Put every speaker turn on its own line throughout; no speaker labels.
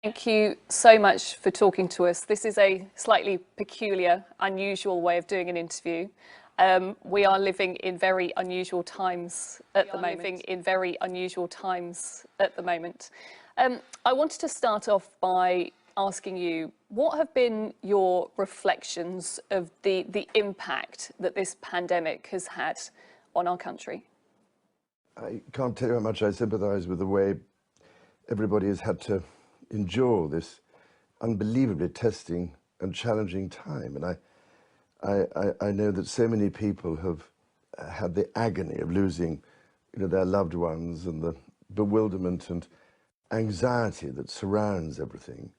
Thank you so much for talking to us. This is a slightly peculiar, unusual way of doing an interview. We are living in very unusual times at the moment. I wanted to start off by asking you, what have been your reflections of the impact that this pandemic has had on our country?
I can't tell you how much I sympathise with the way everybody has had to endure this unbelievably testing and challenging time. And I know that so many people have had the agony of losing, their loved ones, and the bewilderment and anxiety that surrounds everything.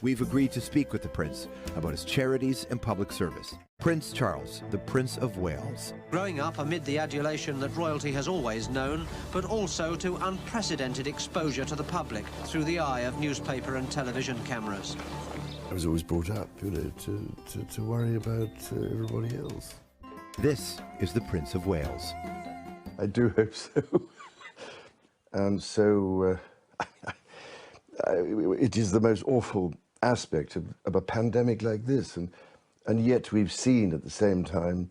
We've agreed to speak with the Prince about his charities and public service. Prince Charles, the Prince of Wales.
Growing up amid the adulation that royalty has always known, but also to unprecedented exposure to the public through the eye of newspaper and television cameras.
I was always brought up, to worry about everybody else.
This is the Prince of Wales.
I do hope so. And so it is the most awful aspect of a pandemic like this, and yet we've seen at the same time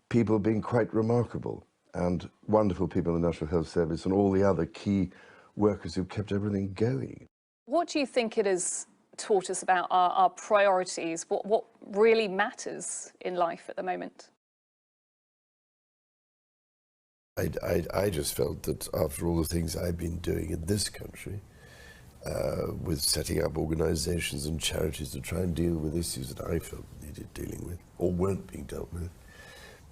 people being quite remarkable and wonderful people in the National Health Service and all the other key workers who've kept everything going.
What do you think it has taught us about our priorities? What really matters in life at the moment?
I just felt that after all the things I've been doing in this country, with setting up organisations and charities to try and deal with issues that I felt needed dealing with, or weren't being dealt with,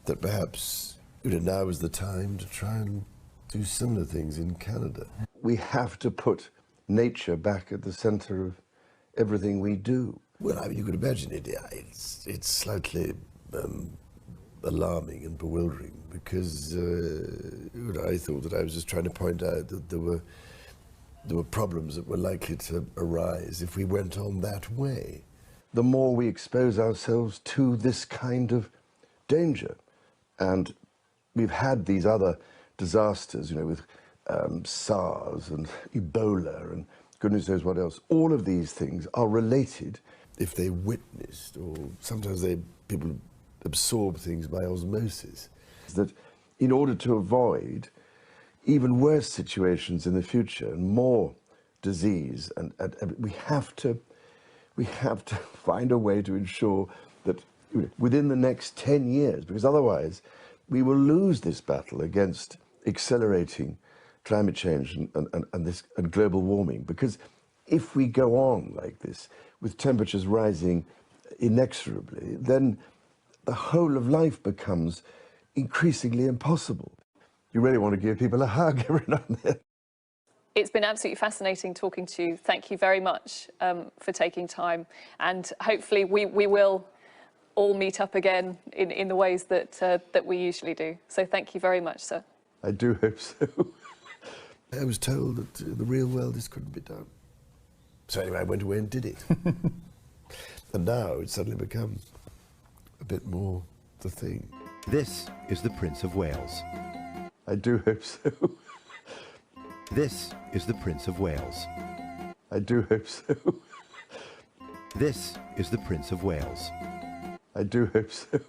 that perhaps now is the time to try and do similar things in Canada.
We have to put nature back at the centre of everything we do.
Well, I mean, you could imagine it's slightly alarming and bewildering, because I thought that I was just trying to point out that there were problems that were likely to arise if we went on that way.
The more we expose ourselves to this kind of danger, and we've had these other disasters, with SARS and Ebola and goodness knows what else. All of these things are related.
If they witnessed, or sometimes people absorb things by osmosis.
That in order to avoid even worse situations in the future and more disease, and we have to find a way to ensure that within the next 10 years, because otherwise we will lose this battle against accelerating climate change and global warming. Because if we go on like this, with temperatures rising inexorably, then the whole of life becomes increasingly impossible. You really want to give people a hug every now and then.
It's been absolutely fascinating talking to you. Thank you very much for taking time, and hopefully we will all meet up again in the ways that we usually do. So thank you very much, sir.
I do hope so.
I was told that in the real world this couldn't be done. So anyway, I went away and did it. And now it's suddenly become a bit more the thing.
This is the Prince of Wales.
I do hope so.
This is the Prince of Wales.
I do hope so.
This is the Prince of Wales.
I do hope so.